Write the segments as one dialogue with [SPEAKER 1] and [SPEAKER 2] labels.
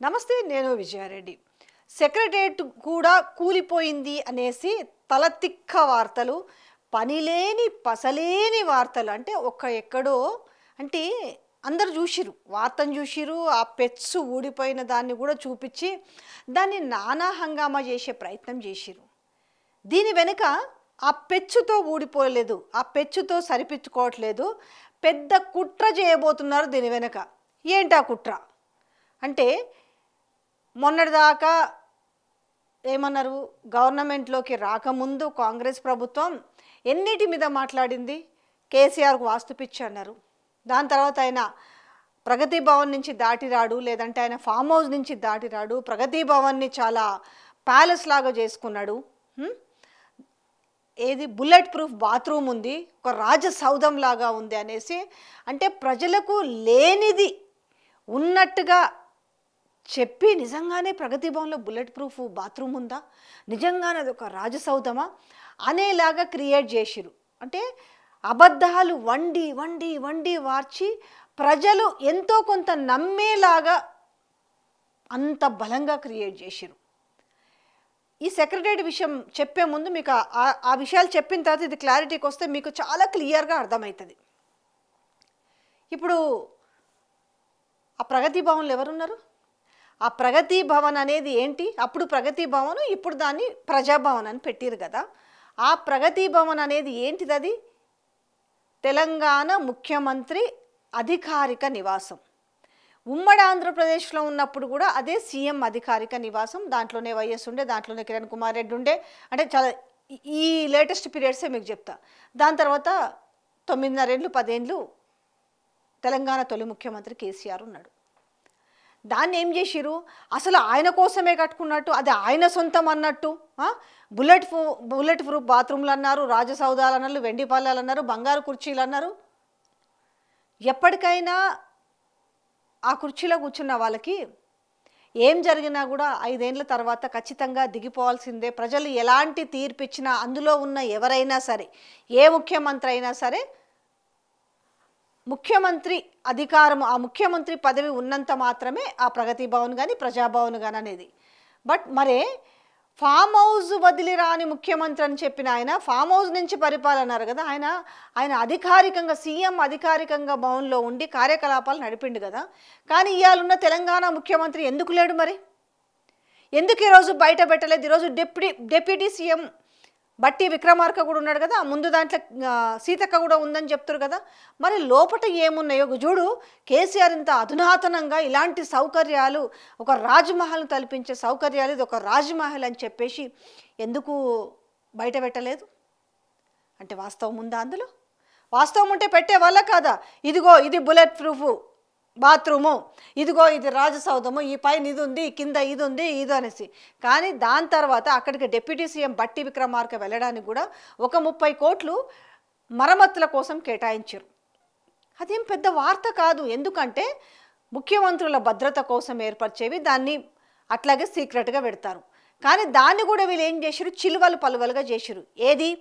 [SPEAKER 1] నమస్తే, నేను విజయారెడ్డి. సెక్రటేరియట్ కూడా కూలిపోయింది అనేసి తలతిక్క వార్తలు, పనిలేని పసలేని వార్తలు. అంటే ఎక్కడో అంటే అందరు చూసిరు, వార్తను చూసిరు. ఆ పెచ్చు ఊడిపోయిన దాన్ని కూడా చూపించి దాన్ని నానా హంగామా చేసే ప్రయత్నం చేసిరు. దీని వెనుక ఆ పెచ్చుతో ఊడిపోలేదు, ఆ పెచ్చుతో సరిపించుకోవట్లేదు, పెద్ద కుట్ర చేయబోతున్నారు దీని వెనుక. ఏంటి ఆ కుట్ర అంటే, మొన్నటిదాకా ఏమన్నారు, గవర్నమెంట్లోకి రాకముందు కాంగ్రెస్ ప్రభుత్వం ఎన్నిటి మీద మాట్లాడింది? కేసీఆర్కు వాస్తు పిచ్చి అన్నారు. దాని తర్వాత ఆయన ప్రగతి భవన్ నుంచి దాటి రాడు, లేదంటే ఆయన ఫామ్ హౌస్ నుంచి దాటి రాడు, ప్రగతి భవన్ని చాలా ప్యాలెస్ లాగా చేసుకున్నాడు. ఏది బుల్లెట్ ప్రూఫ్ బాత్రూమ్ ఉంది, ఒక రాజసౌధం లాగా ఉంది అనేసి, అంటే ప్రజలకు లేనిది ఉన్నట్టుగా చెప్పి నిజంగానే ప్రగతి భవన్లో బుల్లెట్ ప్రూఫ్ బాత్రూమ్ ఉందా, నిజంగానే అది ఒక రాజసౌధమా అనేలాగా క్రియేట్ చేసిరు. అంటే అబద్ధాలు వండి వండి వండి వార్చి ప్రజలు ఎంతో కొంత నమ్మేలాగా అంత బలంగా క్రియేట్ చేసిరు. ఈ సెక్రటరీ విషయం చెప్పే ముందు మీకు ఆ విషయాలు చెప్పిన తర్వాత ఇది క్లారిటీకి వస్తే మీకు చాలా క్లియర్గా అర్థమవుతుంది. ఇప్పుడు ఆ ప్రగతి భవన్లో ఎవరున్నారు? ఆ ప్రగతి భవన్ అనేది ఏంటి? అప్పుడు ప్రగతి భవన్, ఇప్పుడు దాన్ని ప్రజాభవన్ అని పెట్టారు కదా. ఆ ప్రగతి భవన్ అనేది ఏంటిది? అది తెలంగాణ ముఖ్యమంత్రి అధికారిక నివాసం. ఉమ్మడి ఆంధ్రప్రదేశ్లో ఉన్నప్పుడు కూడా అదే సీఎం అధికారిక నివాసం. దాంట్లోనే వైఎస్ ఉండే, దాంట్లోనే కిరణ్ కుమార్ రెడ్డి ఉండే. అంటే చాలా ఈ లేటెస్ట్ పీరియడ్సే మీకు చెప్తా. దాని తర్వాత 9.5 ఏళ్ళు 10 ఏళ్ళు తెలంగాణ తొలి ముఖ్యమంత్రి కేసీఆర్ ఉన్నాడు. దాన్ని ఏం చేసిరు? అసలు ఆయన కోసమే కట్టుకున్నట్టు, అది ఆయన సొంతం అన్నట్టు. బుల్లెట్ ప్రూఫ్ బాత్రూమ్లు అన్నారు, రాజసౌధాలు అన్నారు, వెండి పళ్ళాలు అన్నారు, బంగారు కుర్చీలు అన్నారు. ఎప్పటికైనా ఆ కుర్చీలో కూర్చున్న వాళ్ళకి ఏం జరిగినా కూడా 5 ఏళ్ళ తర్వాత ఖచ్చితంగా దిగిపోవాల్సిందే. ప్రజలు ఎలాంటి తీర్పు ఇచ్చినా, అందులో ఉన్న ఎవరైనా సరే, ఏ ముఖ్యమంత్రి అయినా సరే, ముఖ్యమంత్రి అధికారం, ఆ ముఖ్యమంత్రి పదవి ఉన్నంత మాత్రమే ఆ ప్రగతి భవన్ కానీ ప్రజాభవన్ కానీ అనేది. బట్ మరే ఫామ్ హౌస్ వదిలి రాని ముఖ్యమంత్రి అని చెప్పిన ఆయన ఫామ్ హౌస్ నుంచి పరిపాలన్నారు కదా. ఆయన అధికారికంగా సీఎం అధికారికంగా భవన్లో ఉండి కార్యకలాపాలు నడిపిండు కదా. కానీ ఇవాళ తెలంగాణ ముఖ్యమంత్రి ఎందుకు లేడు? మరి ఎందుకు ఈరోజు బయట పెట్టలేదు? ఈరోజు డిప్యూటీ సీఎం బట్టి విక్రమార్క కూడా ఉన్నాడు కదా, ముందు దాంట్లో సీతక్క కూడా ఉందని చెప్తారు కదా. మరి లోపట ఏమున్నాయో చూడు. కేసీఆర్ ఇంత అధునాతనంగా ఇలాంటి సౌకర్యాలు, ఒక రాజ్మహల్ను తలపించే సౌకర్యాలు, ఇది ఒక రాజ్మహల్ అని చెప్పేసి ఎందుకు బయట పెట్టలేదు? అంటే వాస్తవం ఉందా అందులో? వాస్తవం ఉంటే పెట్టే వాళ్ళ కాదా? ఇదిగో ఇది బుల్లెట్ ప్రూఫ్ బాత్రూము, ఇదిగో ఇది రాజసౌధము, ఈ పైన ఇది ఉంది, కింద ఇది ఉంది, ఇది అనేసి. కానీ దాని తర్వాత అక్కడికి డిప్యూటీ సీఎం బట్టి విక్రమార్క వెళ్ళడానికి కూడా ఒక 30 కోట్లు మరమ్మతుల కోసం కేటాయించారు. అదేం పెద్ద వార్త కాదు, ఎందుకంటే ముఖ్యమంత్రుల భద్రత కోసం ఏర్పరిచేవి, దాన్ని అట్లాగే సీక్రెట్గా పెడతారు. కానీ దాన్ని కూడా వీళ్ళు ఏం చేశారు? చిలువలు పలువలుగా చేశారు. ఏది?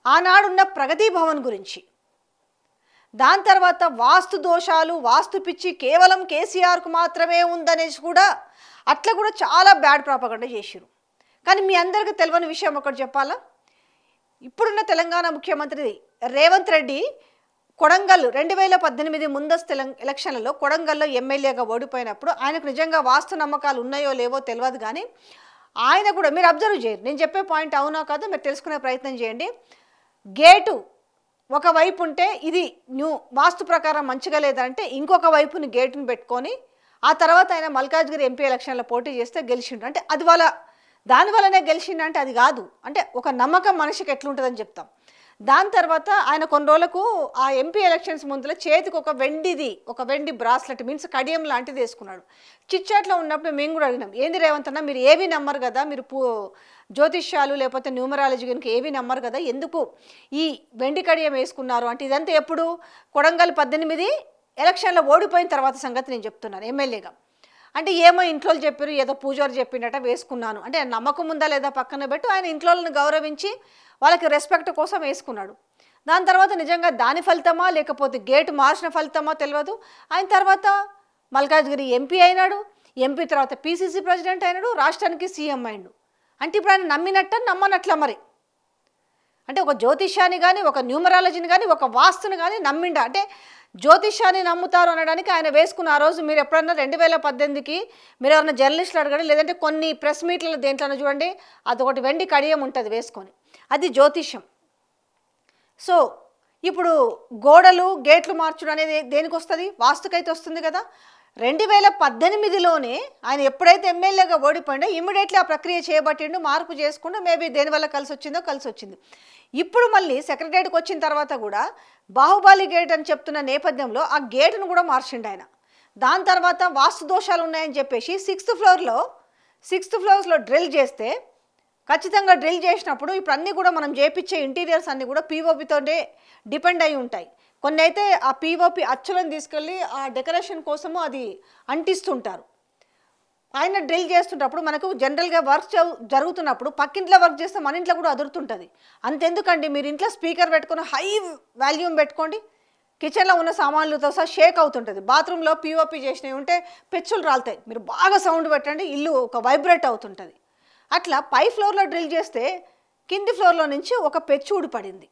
[SPEAKER 1] ఆనాడున్న ప్రగతి భవన్ గురించి. దాని తర్వాత వాస్తు దోషాలు, వాస్తు పిచ్చి కేవలం కేసీఆర్కు మాత్రమే ఉందనేసి కూడా అట్లా కూడా చాలా బ్యాడ్ ప్రాపగండా చేశారు. కానీ మీ అందరికీ తెలియని విషయం ఒకటి చెప్పాలా? ఇప్పుడున్న తెలంగాణ ముఖ్యమంత్రి రేవంత్ రెడ్డి కొడంగల్ 2018 ముందస్తు ఎలక్షన్లలో కొడంగల్లో ఎమ్మెల్యేగా ఓడిపోయినప్పుడు ఆయనకు నిజంగా వాస్తు నమ్మకాలు ఉన్నాయో లేవో తెలియదు. కానీ ఆయన కూడా మీరు అబ్జర్వ్ చేయరు, నేను చెప్పే పాయింట్ అవునా కాదో మీరు తెలుసుకునే ప్రయత్నం చేయండి. గేటు ఒకవైపు ఉంటే ఇది వాస్తు ప్రకారం మంచిగా లేదంటే ఇంకొక వైపుని గేటును పెట్టుకొని ఆ తర్వాత ఆయన మల్కాజ్గిరి ఎంపీ ఎలక్షన్లో పోటీ చేస్తే గెలిచిండు. అంటే అది దానివల్లనే గెలిచిండు అంటే అది కాదు. అంటే ఒక నమ్మకం మనిషికి ఎట్లుంటుందని చెప్తాం. దాని తర్వాత ఆయన కొన్ని రోజులకు ఆ ఎంపీ ఎలక్షన్స్ ముందులో చేతికి ఒక వెండి బ్రాస్లెట్, మీన్స్ కడియం లాంటిది వేసుకున్నాడు. చిట్చాట్లో ఉన్నప్పుడు మేము కూడా అడిగినాం, ఏంది రేవంత్ అన్న, మీరు ఏవి నమ్మరు కదా, మీరు జ్యోతిష్యాలు లేకపోతే న్యూమరాలజీ కనుక ఏవి నమ్మరు కదా, ఎందుకు ఈ వెండి కడియం వేసుకున్నారు అంటే, ఇదంతా ఎప్పుడు కొడంగల్ 18 ఎలక్షన్లో ఓడిపోయిన తర్వాత సంగతి నేను చెప్తున్నాను ఎమ్మెల్యేగా. అంటే ఏమో ఇంట్లో చెప్పారు, ఏదో పూజారి చెప్పిండట వేసుకున్నాను అంటే, నమ్మకం ఉందా లేదా పక్కన పెట్టు, ఆయన ఇంట్లోని గౌరవించి వాళ్ళకి రెస్పెక్ట్ కోసం వేసుకున్నాడు. దాని తర్వాత నిజంగా దాని ఫలితమా లేకపోతే గేటు మార్చిన ఫలితమా తెలియదు. ఆయన తర్వాత మల్కాజ్గిరి ఎంపీ అయినాడు. ఎంపీ తర్వాత పీసీసీ ప్రెసిడెంట్ అయినాడు, రాష్ట్రానికి సీఎం అయ్యాడు. అంటే ఇప్పుడు ఆయన నమ్మినట్ట నమ్మనట్ల మరి? అంటే ఒక జ్యోతిష్యాన్ని కానీ, ఒక న్యూమరాలజీని కానీ, ఒక వాస్తుని కానీ నమ్మిండా? అంటే జ్యోతిష్యాన్ని నమ్ముతారు అనడానికి ఆయన వేసుకున్న ఆ రోజు మీరు ఎప్పుడన్నా 2018కి మీరు ఎవరైనా జర్నలిస్టులు అడగండి, లేదంటే కొన్ని ప్రెస్ మీట్లలో దేంట్లోనే చూడండి, అదొకటి వెండి కడియం ఉంటుంది వేసుకొని, అది జ్యోతిష్యం. సో ఇప్పుడు గోడలు గేట్లు మార్చడం అనేది దేనికి వస్తుంది? వాస్తుకైతే వస్తుంది కదా. 2018లోనే ఆయన ఎప్పుడైతే ఎమ్మెల్యేగా ఓడిపోయిండో ఇమ్మీడియట్లీ ఆ ప్రక్రియ చేయబట్టిండు, మార్పు చేసుకుంటూ మేబీ దేనివల్ల కలిసి వచ్చిందో కలిసి వచ్చింది. ఇప్పుడు మళ్ళీ సెక్రటరీకి వచ్చిన తర్వాత కూడా బాహుబలి గేట్ అని చెప్తున్న నేపథ్యంలో ఆ గేటును కూడా మార్చిండు ఆయన. దాని తర్వాత వాస్తు దోషాలు ఉన్నాయని చెప్పేసి 6th ఫ్లోర్లో డ్రిల్ చేస్తే, ఖచ్చితంగా డ్రిల్ చేసినప్పుడు ఇప్పుడు అన్నీ కూడా మనం చేపించే ఇంటీరియర్స్ అన్నీ కూడా పీఓపీతోనే డిపెండ్ అయి ఉంటాయి. కొన్ని అయితే ఆ పీఓపీ అచ్చులను తీసుకెళ్ళి ఆ డెకరేషన్ కోసము అది అంటిస్తుంటారు. ఆయన డ్రిల్ చేస్తుంటప్పుడు మనకు జనరల్గా వర్క్ జరుగుతున్నప్పుడు పక్కింట్లో వర్క్ చేస్తే మన ఇంట్లో కూడా అదురుతుంటుంది. అంతెందుకండి, మీరు ఇంట్లో స్పీకర్ పెట్టుకుని హై వాల్యూమ్ పెట్టుకోండి, కిచెన్లో ఉన్న సామాన్లతో సహా షేక్ అవుతుంటుంది. బాత్రూంలో పీఓపీ చేసినవి ఉంటే పెచ్చులు రాలుతాయి, మీరు బాగా సౌండ్ పెట్టండి, ఇల్లు ఒక వైబ్రేట్ అవుతుంటుంది. అట్లా పై ఫ్లోర్లో డ్రిల్ చేస్తే కింది ఫ్లోర్లో నుంచి ఒక పెచ్చు ఊడిపడింది.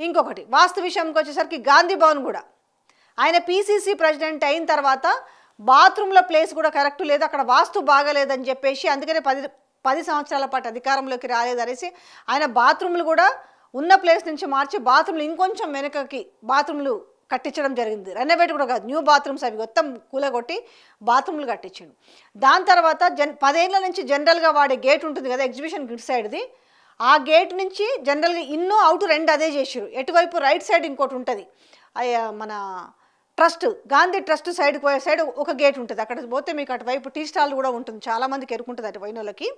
[SPEAKER 1] ఇంకొకటి వాస్తు విషయంకి వచ్చేసరికి గాంధీ భవన్ కూడా ఆయన పీసీసీ ప్రెసిడెంట్ అయిన తర్వాత బాత్రూంలో ప్లేస్ కూడా కరెక్ట్ లేదు, అక్కడ వాస్తు బాగలేదని చెప్పేసి అందుకనే 10 సంవత్సరాల పాటు అధికారంలోకి రాలేదనేసి ఆయన బాత్రూమ్లు కూడా ఉన్న ప్లేస్ నుంచి మార్చి బాత్రూమ్లు ఇంకొంచెం వెనకకి బాత్రూమ్లు కట్టించడం జరిగింది. రెనోవేట్ కూడా కాదు, న్యూ బాత్రూమ్స్ అవి మొత్తం కూలగొట్టి బాత్రూమ్లు కట్టించిండు. దాని తర్వాత 10 ఏళ్ళ నుంచి జనరల్గా వాడే గేట్ ఉంటుంది కదా ఎగ్జిబిషన్ గిట్ సైడ్ది, ఆ గేట్ నుంచి జనరల్గా ఇన్ను అవుట్ 2 అదే చేసారు. ఎటువైపు రైట్ సైడ్ ఇంకోటి ఉంటుంది, మన ట్రస్ట్ గాంధీ ట్రస్ట్ సైడ్కి పోయే సైడ్ ఒక గేట్ ఉంటుంది, అక్కడ పోతే మీకు అటువైపు టీ స్టాల్ కూడా ఉంటుంది, చాలామందికి ఎరుకుంటుంది అటు పోయిన వాళ్ళకి.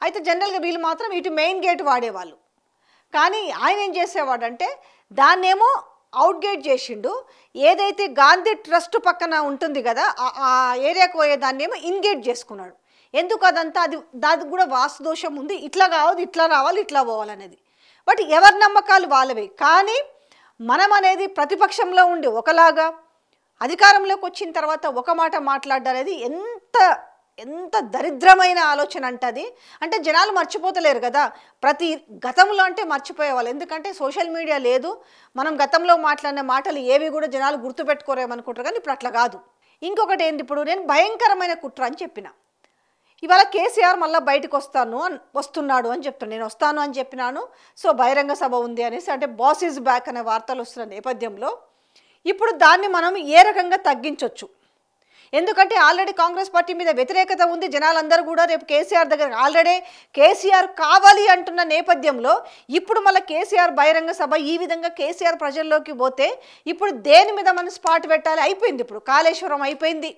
[SPEAKER 1] అయితే జనరల్గా వీళ్ళు మాత్రం ఇటు మెయిన్ గేట్ వాడేవాళ్ళు. కానీ ఆయన ఏం చేసేవాడంటే దాన్నేమో అవుట్ గేట్ చేసిండు, ఏదైతే గాంధీ ట్రస్ట్ పక్కన ఉంటుంది కదా ఆ ఏరియాకు పోయే దాన్నేమో ఇన్ గేట్ చేసుకున్నాడు. ఎందుకు అదంతా? దానికి కూడా వాస్తు దోషం ఉంది, ఇట్లా కావద్దు, ఇట్లా రావాలి, ఇట్లా పోవాలనేది. బట్ ఎవరి నమ్మకాలు వాళ్ళవే. కానీ మనం అనేది ప్రతిపక్షంలో ఉండి ఒకలాగా, అధికారంలోకి వచ్చిన తర్వాత ఒక మాట మాట్లాడనేది ఎంత దరిద్రమైన ఆలోచన అంటది. అంటే జనాలు మర్చిపోతలేరు కదా, గతంలో అంటే మర్చిపోయేవాళ్ళు, ఎందుకంటే సోషల్ మీడియా లేదు, మనం గతంలో మాట్లాడిన మాటలు ఏవి కూడా జనాలు గుర్తుపెట్టుకోరేమనుకుంటారు. కానీ ఇప్పుడు అట్లా కాదు. ఇంకొకటి ఏంటి, ఇప్పుడు నేను భయంకరమైన కుట్ర అని చెప్పిన, ఇవాళ కేసీఆర్ మళ్ళీ బయటకు వస్తున్నాడు అని చెప్తాను, నేను వస్తాను అని చెప్పినాను. సో బహిరంగ సభ ఉంది అనేసి, అంటే బాస్ ఈజ్ బ్యాక్ అనే వార్తలు వస్తున్న నేపథ్యంలో ఇప్పుడు దాన్ని మనం ఏ రకంగా తగ్గించవచ్చు? ఎందుకంటే ఆల్రెడీ కాంగ్రెస్ పార్టీ మీద వ్యతిరేకత ఉంది, జనాలందరూ కూడా రేపు కేసీఆర్ దగ్గర ఆల్రెడీ కేసీఆర్ కావాలి అంటున్న నేపథ్యంలో ఇప్పుడు మళ్ళీ కేసీఆర్ బహిరంగ సభ, ఈ విధంగా కేసీఆర్ ప్రజల్లోకి పోతే ఇప్పుడు దేని మీద మనం స్పాట్ పెట్టాలి? అయిపోయింది, ఇప్పుడు కాళేశ్వరం అయిపోయింది,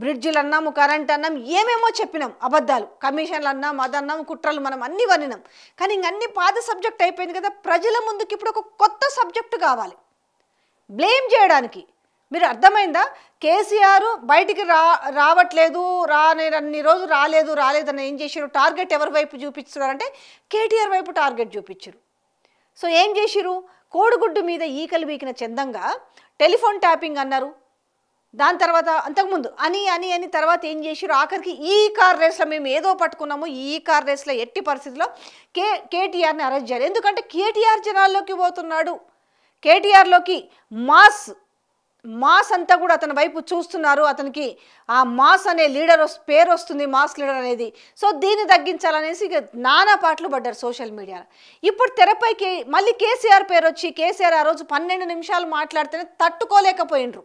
[SPEAKER 1] బ్రిడ్జిలు అన్నాము, కరెంట్ అన్నాం, ఏమేమో చెప్పినాం, అబద్ధాలు, కమిషన్లు అన్నాం, అదన్నాం, కుట్రలు, మనం అన్నీ వనినాం. కానీ ఇంకన్నీ పాత సబ్జెక్ట్ అయిపోయింది కదా, ప్రజల ముందుకి ఇప్పుడు ఒక కొత్త సబ్జెక్టు కావాలి బ్లేమ్ చేయడానికి. మీరు అర్థమైందా? కేసీఆర్ బయటికి రావట్లేదు, అన్ని రోజులు రాలేదని ఏం చేశారు? టార్గెట్ ఎవరి వైపు చూపిస్తున్నారంటే కేటీఆర్ వైపు టార్గెట్ చూపించారు. సో ఏం చేసిరు? కోడిగుడ్డు మీద ఈకలు వీకిన చందంగా టెలిఫోన్ ట్యాపింగ్ అన్నారు. దాని తర్వాత అంతకుముందు అని తర్వాత ఏం చేసిరు? ఆఖరికి ఈ కార్ రేస్లో మేము ఏదో పట్టుకున్నాము, ఈ కార్ రేస్లో ఎట్టి పరిస్థితుల్లో కేటీఆర్ని అరెస్ట్ చేయాలి. ఎందుకంటే కేటీఆర్ జనాల్లోకి పోతున్నాడు, కేటీఆర్లోకి మాస్ అంతా కూడా అతని వైపు చూస్తున్నారు, అతనికి ఆ మాస్ అనే లీడర్ పేరు వస్తుంది, మాస్ లీడర్ అనేది. సో దీన్ని తగ్గించాలనేసి ఇక నానా పాటలు పడ్డారు సోషల్ మీడియాలో. ఇప్పుడు తెరపైకి మళ్ళీ కేసీఆర్ పేరు వచ్చి, కేసీఆర్ ఆ రోజు 12 నిమిషాలు మాట్లాడితేనే తట్టుకోలేకపోయినరు.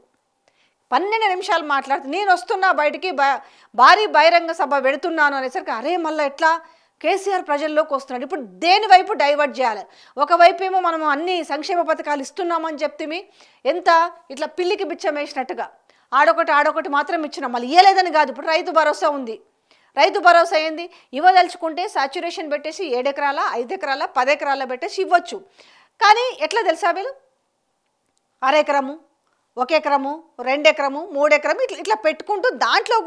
[SPEAKER 1] 12 నిమిషాలు మాట్లాడితే నేను వస్తున్నా బయటికి, భారీ బహిరంగ సభ పెడుతున్నాను అనేసరికి అరే మళ్ళీ ఎట్లా కేసీఆర్ ప్రజల్లోకి వస్తున్నాడు, ఇప్పుడు దేని వైపు డైవర్ట్ చేయాలి? ఒకవైపు ఏమో మనం అన్ని సంక్షేమ పథకాలు ఇస్తున్నామని చెప్తే ఎంత ఇట్లా పిల్లికి బిచ్చం వేసినట్టుగా ఆడొకటి మాత్రం ఇచ్చినాం, మళ్ళీ ఇవ్వలేదని కాదు. ఇప్పుడు రైతు భరోసా ఉంది, రైతు భరోసా ఏంది? ఇవ్వదలుచుకుంటే సాచ్యురేషన్ పెట్టేసి 7 ఎకరాల 5 ఎకరాల 10 ఎకరాల పెట్టేసి ఇవ్వచ్చు. కానీ ఎట్లా తెలుసా? వీళ్ళు 1/2 ఎకరము, 1 ఎకరము, 2 ఎకరము, 3 ఎకరము ఇట్లా పెట్టుకుంటూ దాంట్లో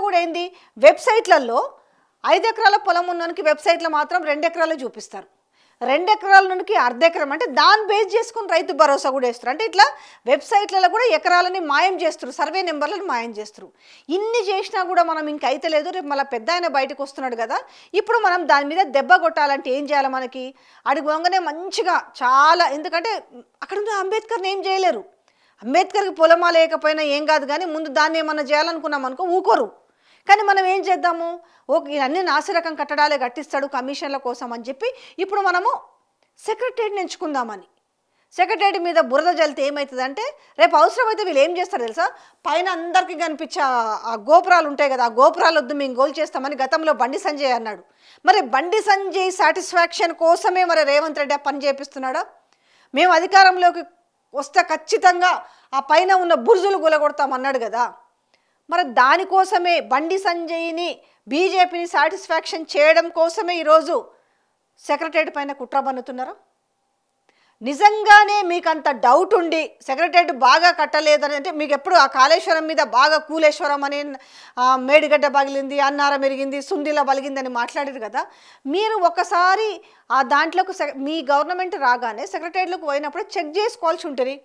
[SPEAKER 1] కూడా ఏంది, వెబ్సైట్లలో 5 ఎకరాల పొలం ఉన్ననికి వెబ్సైట్లో మాత్రం 2 ఎకరాలు చూపిస్తారు. 2 ఎకరాల నుండి అర్ధ ఎకరం అంటే దాన్ని బేస్ చేసుకుని రైతు భరోసా కూడా వేస్తారు. అంటే ఇట్లా వెబ్సైట్లలో కూడా ఎకరాలని మాయం చేస్తారు, సర్వే నెంబర్లను మాయం చేస్తారు. ఇన్ని చేసినా కూడా మనం ఇంక అయితే లేదు. రేపు మళ్ళీ పెద్ద ఆయన బయటకు వస్తున్నాడు కదా, ఇప్పుడు మనం దాని మీద దెబ్బ కొట్టాలంటే ఏం చేయాలి? మనకి అడుగుగానే మంచిగా చాలా, ఎందుకంటే అక్కడ ఉన్న అంబేద్కర్ని ఏం చేయలేరు. అంబేద్కర్కి పొలమా లేకపోయినా ఏం కాదు, కానీ ముందు దాన్ని ఏమన్నా చేయాలనుకున్నాం అనుకో ఊకోరు. కానీ మనం ఏం చేద్దాము, ఓకే అన్ని నాసిరకం కట్టడాలే కట్టిస్తాడు కమిషన్ల కోసం అని చెప్పి ఇప్పుడు మనము సెక్రటరీని ఎంచుకుందామని. సెక్రటరీ మీద బురద జల్లితే ఏమవుతుందంటే రేపు అవసరమైతే వీళ్ళు ఏం చేస్తారు తెలుసా, పైన అందరికీ కనిపించే ఆ గోపురాలు ఉంటాయి కదా, ఆ గోపురాలు వద్దు మేము గోల్ చేస్తామని గతంలో బండి సంజయ్ అన్నాడు. మరి బండి సంజయ్ సాటిస్ఫాక్షన్ కోసమే మరి రేవంత్ రెడ్డి ఆ పని చేపిస్తున్నాడా? మేము అధికారంలోకి వస్తే ఖచ్చితంగా ఆ పైన ఉన్న బుర్జులు గులగొడతామన్నాడు కదా. మరి దానికోసమే బండి సంజయ్ని బీజేపీని సాటిస్ఫాక్షన్ చేయడం కోసమే ఈరోజు సెక్రటరీ పైన కుట్ర బన్నుతున్నారా? నిజంగానే మీకు అంత డౌట్ ఉండి సెక్రటరీ బాగా కట్టలేదని అంటే, మీకు ఎప్పుడు ఆ కాళేశ్వరం మీద బాగా కూలేశ్వరం అని మేడిగడ్డ పగిలింది, అన్నారం ఎరిగింది, సుందిలా పలిగిందని మాట్లాడారు కదా, మీరు ఒకసారి ఆ దాంట్లోకి మీ గవర్నమెంట్ రాగానే సెక్రటరీలోకి పోయినప్పుడు చెక్ చేసుకోవాల్సి ఉంటుంది.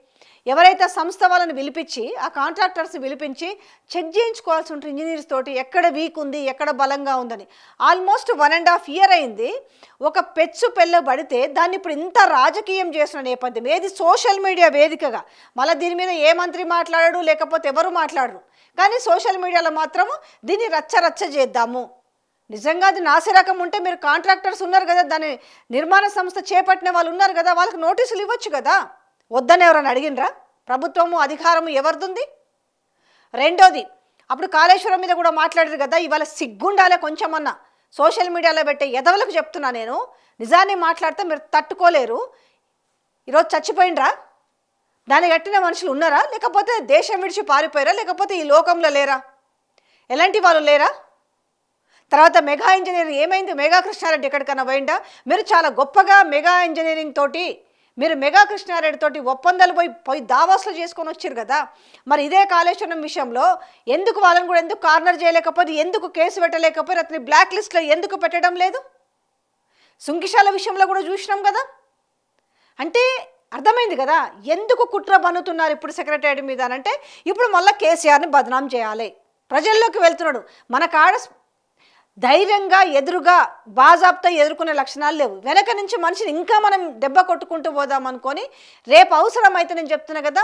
[SPEAKER 1] ఎవరైతే సంస్థ వాళ్ళని పిలిపించి ఆ కాంట్రాక్టర్స్ని పిలిపించి చెక్ చేయించుకోవాల్సి ఉంటుంది ఇంజనీర్స్ తోటి, ఎక్కడ వీక్ ఉంది ఎక్కడ బలంగా ఉందని. ఆల్మోస్ట్ 1.5 year అయింది. ఒక పెచ్చు పెళ్ళ పడితే దాన్ని ఇప్పుడు ఇంత రాజకీయం చేసిన నేపథ్యం ఏది, సోషల్ మీడియా వేదికగా. మళ్ళీ దీని మీద ఏ మంత్రి మాట్లాడరు, లేకపోతే ఎవరు మాట్లాడరు, కానీ సోషల్ మీడియాలో మాత్రము దీన్ని రచ్చ చేద్దాము. నిజంగా అది నాసిరకం ఉంటే మీరు కాంట్రాక్టర్స్ ఉన్నారు కదా, దాని నిర్మాణ సంస్థ చేపట్టిన వాళ్ళు ఉన్నారు కదా, వాళ్ళకి నోటీసులు ఇవ్వచ్చు కదా. వద్దని ఎవరైనా అడిగినరా? ప్రభుత్వము అధికారము ఎవరిది? రెండోది, అప్పుడు కాళేశ్వరం మీద కూడా మాట్లాడారు కదా, ఇవాళ సిగ్గుండాలే కొంచెమన్నా. సోషల్ మీడియాలో పెట్టే ఎదవలకు చెప్తున్నా నేను, నిజాన్ని మాట్లాడితే మీరు తట్టుకోలేరు. ఈరోజు చచ్చిపోయినరా? దాన్ని కట్టిన మనుషులు ఉన్నారా, లేకపోతే దేశం విడిచి పారిపోయారా, లేకపోతే ఈ లోకంలో లేరా? ఎలాంటి వాళ్ళు లేరా? తర్వాత మెగా ఇంజనీరింగ్ ఏమైంది? మెగా కృష్ణారెడ్డి ఎక్కడికన్నా పోయిందా? మీరు చాలా గొప్పగా మెగా ఇంజనీరింగ్ తోటి మీరు మెగా కృష్ణారెడ్డి తోటి ఒప్పందాలు పోయి దావాస్లో చేసుకొని వచ్చారు కదా. మరి ఇదే కాళేశ్వరం విషయంలో ఎందుకు వాళ్ళని కూడా ఎందుకు కార్నర్ చేయలేకపోతే, ఎందుకు కేసు పెట్టలేకపోతే, అతని బ్లాక్ లిస్ట్లో ఎందుకు పెట్టడం లేదు? సుంకిశాల విషయంలో కూడా చూసినాం కదా. అంటే అర్థమైంది కదా ఎందుకు కుట్ర బన్నుతున్నారు ఇప్పుడు సెక్రటరీ మీద అంటే, ఇప్పుడు మళ్ళీ కేసీఆర్ని బదనాం చేయాలి. ప్రజల్లోకి వెళ్తున్నాడు. మన కాడ ధైర్యంగా ఎదురుగా బాజాబ్తా ఎదుర్కొనే లక్షణాలు లేవు. వెనక నుంచి మనిషిని ఇంకా మనం దెబ్బ కొట్టుకుంటూ పోదాం అనుకొని, రేపు అవసరమైతే నేను చెప్తున్నా కదా,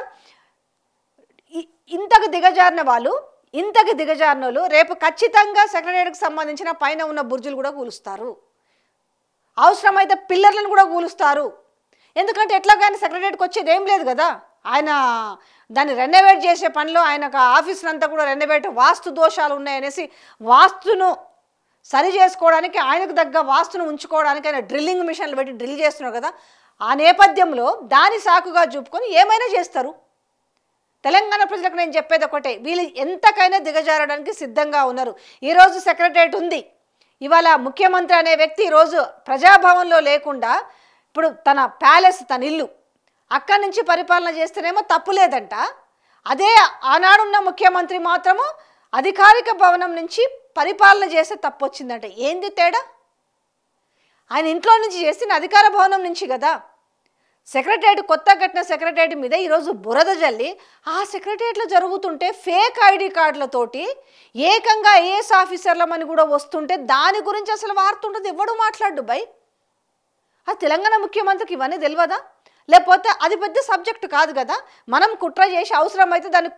[SPEAKER 1] ఇంతకు దిగజారిన వాళ్ళు రేపు ఖచ్చితంగా సెక్రటరీకి సంబంధించిన పైన ఉన్న బుర్జులు కూడా కూలుస్తారు. అవసరమైతే పిల్లర్లను కూడా కూలుస్తారు. ఎందుకంటే ఎట్లా కానీ సెక్రటరీకి వచ్చేది ఏం లేదు కదా. ఆయన దాన్ని రెనోవేట్ చేసే పనిలో ఆయన ఆఫీసును అంతా కూడా రెనోవేట్, వాస్తు దోషాలు ఉన్నాయనేసి వాస్తును సరి చేసుకోవడానికి, ఆయనకు తగ్గ వాస్తును ఉంచుకోవడానికి ఆయన డ్రిల్లింగ్ మిషన్లు పెట్టి డ్రిల్ చేస్తున్నారు కదా. ఆ నేపథ్యంలో దాని సాకుగా చూపుకొని ఏమైనా చేస్తారు. తెలంగాణ ప్రజలకు నేను చెప్పేది ఒకటే, వీళ్ళు ఎంతకైనా దిగజారడానికి సిద్ధంగా ఉన్నారు. ఈరోజు సెక్రటరేట్ ఉంది, ఇవాళ ముఖ్యమంత్రి అనే వ్యక్తి ఈరోజు ప్రజాభవన్లో లేకుండా ఇప్పుడు తన ప్యాలెస్, తన ఇల్లు అక్కడి నుంచి పరిపాలన చేస్తేనేమో తప్పు లేదంట. అదే ఆనాడున్న ముఖ్యమంత్రి మాత్రము అధికారిక భవనం నుంచి పరిపాలన చేస్తే తప్పు వచ్చిందంట. ఏంది తేడా? ఆయన ఇంట్లో నుంచి చేసిన అధికార భవనం నుంచి కదా. సెక్రటరేట్, కొత్త కట్టిన సెక్రటరేట్ మీద ఈరోజు బురద జల్లి, ఆ సెక్రటరేట్లో జరుగుతుంటే ఫేక్ ఐడి కార్డులతోటి ఏకంగా ఐఏఎస్ ఆఫీసర్లమని కూడా వస్తుంటే దాని గురించి అసలు వార్త ఉంటుంది, ఎవడు మాట్లాడు బై. ఆ తెలంగాణ ముఖ్యమంత్రికి ఇవన్నీ తెలియదా? లేకపోతే అది పెద్ద సబ్జెక్టు కాదు కదా. మనం కుట్ర చేసి అవసరమైతే దాన్ని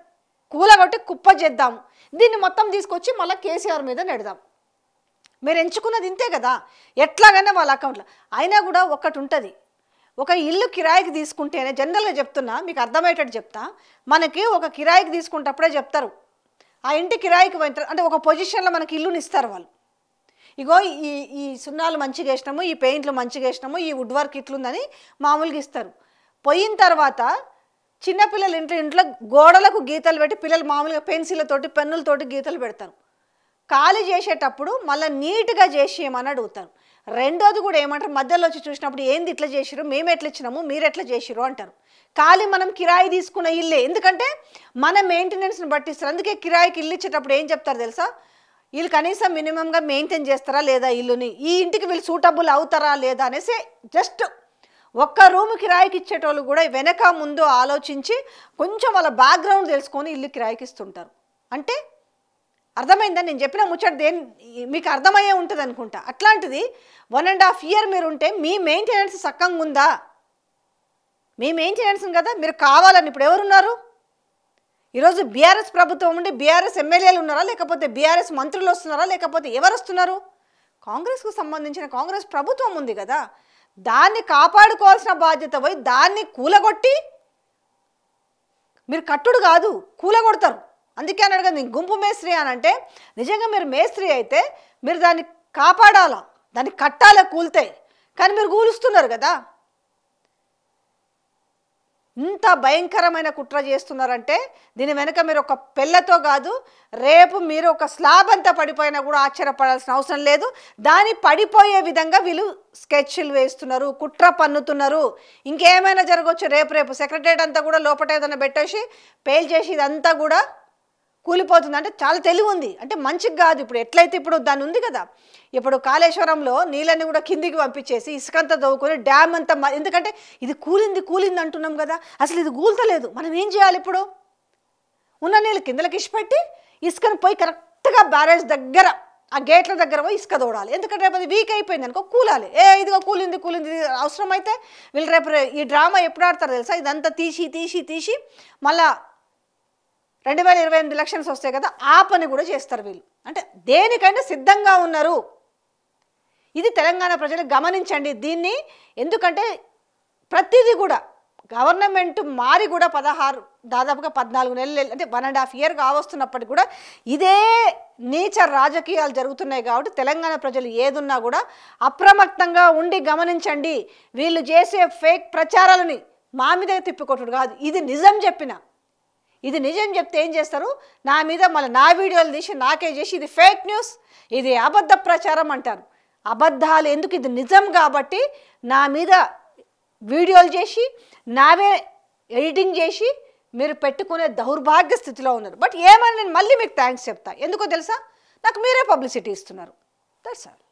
[SPEAKER 1] కూలగొట్టి కుప్ప చేద్దాము, దీన్ని మొత్తం తీసుకొచ్చి మళ్ళీ కేసీఆర్ మీద నెడదాం. మీరు ఎంచుకున్నది ఇంతే కదా, ఎట్లాగైనా వాళ్ళ అకౌంట్లో. అయినా కూడా ఒకటి ఉంటుంది, ఒక ఇల్లు కిరాయికి తీసుకుంటేనే, జనరల్గా చెప్తున్నా మీకు అర్థమయ్యేటట్టు చెప్తా, మనకి ఒక కిరాయికి తీసుకుంటప్పుడే చెప్తారు, ఆ ఇంటి కిరాయికి పోయిన అంటే ఒక పొజిషన్లో మనకి ఇల్లుని ఇస్తారు వాళ్ళు. ఇగో ఈ సున్నాలు మంచిగా వేసినాము, ఈ పెయింట్లు మంచిగా వేసినాము, ఈ వుడ్ వర్క్ ఇట్లుందని మామూలుగా ఇస్తారు. పోయిన తర్వాత చిన్నపిల్లలు ఇంట్లో గోడలకు గీతలు పెట్టి, పిల్లలు మామూలుగా పెన్సిళ్ళతోటి పెన్నులతోటి గీతలు పెడతారు. ఖాళీ చేసేటప్పుడు మళ్ళీ నీట్గా చేసి ఏమని అడుగుతారు. రెండోది కూడా ఏమంటారు, మధ్యలో వచ్చి చూసినప్పుడు ఏంది ఇట్లా చేసిరు, మేము ఎట్లా ఇచ్చినాము, మీరు ఎట్లా చేసిరు అంటారు. ఖాళీ మనం కిరాయి తీసుకున్న ఇల్లే, ఎందుకంటే మన మెయింటెనెన్స్ని బట్టిస్తారు. అందుకే కిరాయికి ఇల్లు ఇచ్చేటప్పుడు ఏం చెప్తారు తెలుసా, వీళ్ళు కనీసం మినిమంగా మెయింటైన్ చేస్తారా లేదా ఇల్లుని, ఈ ఇంటికి వీళ్ళు సూటబుల్ అవుతారా లేదా అనేసి జస్ట్ ఒక్క రూమ్ కిరాయికి ఇచ్చేటోళ్ళు కూడా వెనక ముందు ఆలోచించి కొంచెం వాళ్ళ బ్యాక్గ్రౌండ్ తెలుసుకొని ఇల్లు కిరాయికి ఇస్తుంటారు. అంటే అర్థమైందని నేను చెప్పిన ముచ్చట మీకు అర్థమయ్యే ఉంటుంది అనుకుంటా. అట్లాంటిది 1.5 year మీరు ఉంటే మీ మెయింటెనెన్స్ సక్కంగా ఉందా? మీ మెయింటెనెన్స్ కదా మీరు కావాలని. ఇప్పుడు ఎవరున్నారు ఈరోజు? బీఆర్ఎస్ ప్రభుత్వం ఉండి బీఆర్ఎస్ ఎమ్మెల్యేలు ఉన్నారా, లేకపోతే బీఆర్ఎస్ మంత్రులు వస్తున్నారా, లేకపోతే ఎవరు వస్తున్నారు? కాంగ్రెస్కు సంబంధించిన కాంగ్రెస్ ప్రభుత్వం ఉంది కదా, దాన్ని కాపాడుకోవాల్సిన బాధ్యత పోయి దాన్ని కూలగొట్టి మీరు కట్టుడు కాదు కూలగొడతారు. అందుకే అన్నాడు కదా గుంపు మేస్త్రి అని. అంటే నిజంగా మీరు మేస్త్రి అయితే మీరు దాన్ని కాపాడాలా, దాన్ని కట్టాలా కూలితే, కానీ మీరు కూలుస్తున్నారు కదా. ఇంత భయంకరమైన కుట్ర చేస్తున్నారంటే దీని వెనుక మీరు ఒక పెళ్ళతో కాదు, రేపు మీరు ఒక స్లాబ్ అంతా పడిపోయినా కూడా ఆశ్చర్యపడాల్సిన అవసరం లేదు. దాన్ని పడిపోయే విధంగా వీళ్ళు స్కెచ్లు వేస్తున్నారు, కుట్ర పన్నుతున్నారు. ఇంకేమైనా జరగవచ్చు. రేపు సెక్రటరేట్ అంతా కూడా లోపల ఏదైనా పెట్టేసి పేల్ చేసి ఇదంతా కూడా కూలిపోతుంది. అంటే చాలా తెలివి ఉంది, అంటే మంచిగా కాదు. ఇప్పుడు ఎట్లయితే ఇప్పుడు దాన్ని ఉంది కదా, ఇప్పుడు కాళేశ్వరంలో నీళ్ళని కూడా కిందికి పంపించేసి ఇసుకంతా దవ్వుకొని డ్యామ్ అంతా, ఎందుకంటే ఇది కూలింది అంటున్నాం కదా, అసలు ఇది కూల్తలేదు. మనం ఏం చేయాలి? ఇప్పుడు ఉన్న నీళ్ళు కిందలకి ఇష్టపెట్టి ఇసుకను పోయి కరెక్ట్గా బ్యారేజ్ దగ్గర ఆ గేట్ల దగ్గర పోయి ఇసుక తోడాలి. ఎందుకంటే రేపు అది వీక్ అయిపోయింది అనుకో కూలాలి. ఇదిగో కూలింది అవసరమైతే వీళ్ళు రేపు ఈ డ్రామా ఎప్పుడు ఆడతారు తెలుసా? ఇదంతా తీసి మళ్ళా 2028 ఎలక్షన్స్ వస్తాయి కదా, ఆ పని కూడా చేస్తారు వీళ్ళు. అంటే దేనికైనా సిద్ధంగా ఉన్నారు. ఇది తెలంగాణ ప్రజలు గమనించండి దీన్ని. ఎందుకంటే ప్రతిదీ కూడా గవర్నమెంట్ మారి కూడా దాదాపుగా 14 నెలలు, అంటే 1.5 year కావస్తున్నప్పటికీ కూడా ఇదే నీచ రాజకీయాలు జరుగుతున్నాయి. కాబట్టి తెలంగాణ ప్రజలు ఏదున్నా కూడా అప్రమత్తంగా ఉండి గమనించండి. వీళ్ళు చేసే ఫేక్ ప్రచారాలని మా మీద తిప్పికొట్టుడు కాదు, ఇది నిజం చెప్తే ఏం చేస్తారు? నా మీద మళ్ళీ నా వీడియోలు తీసి నాకే చేసి ఇది ఫేక్ న్యూస్, ఇది అబద్ధ ప్రచారం అంటారు. అబద్ధాలు ఎందుకు? ఇది నిజం కాబట్టి నా మీద వీడియోలు చేసి నావే ఎడిటింగ్ చేసి మీరు పెట్టుకునే దౌర్భాగ్య స్థితిలో ఉన్నారు. బట్ ఏమని నేను మళ్ళీ మీకు థ్యాంక్స్ చెప్తా. ఎందుకో తెలుసా? నాకు మీరే పబ్లిసిటీ ఇస్తున్నారు. That's all.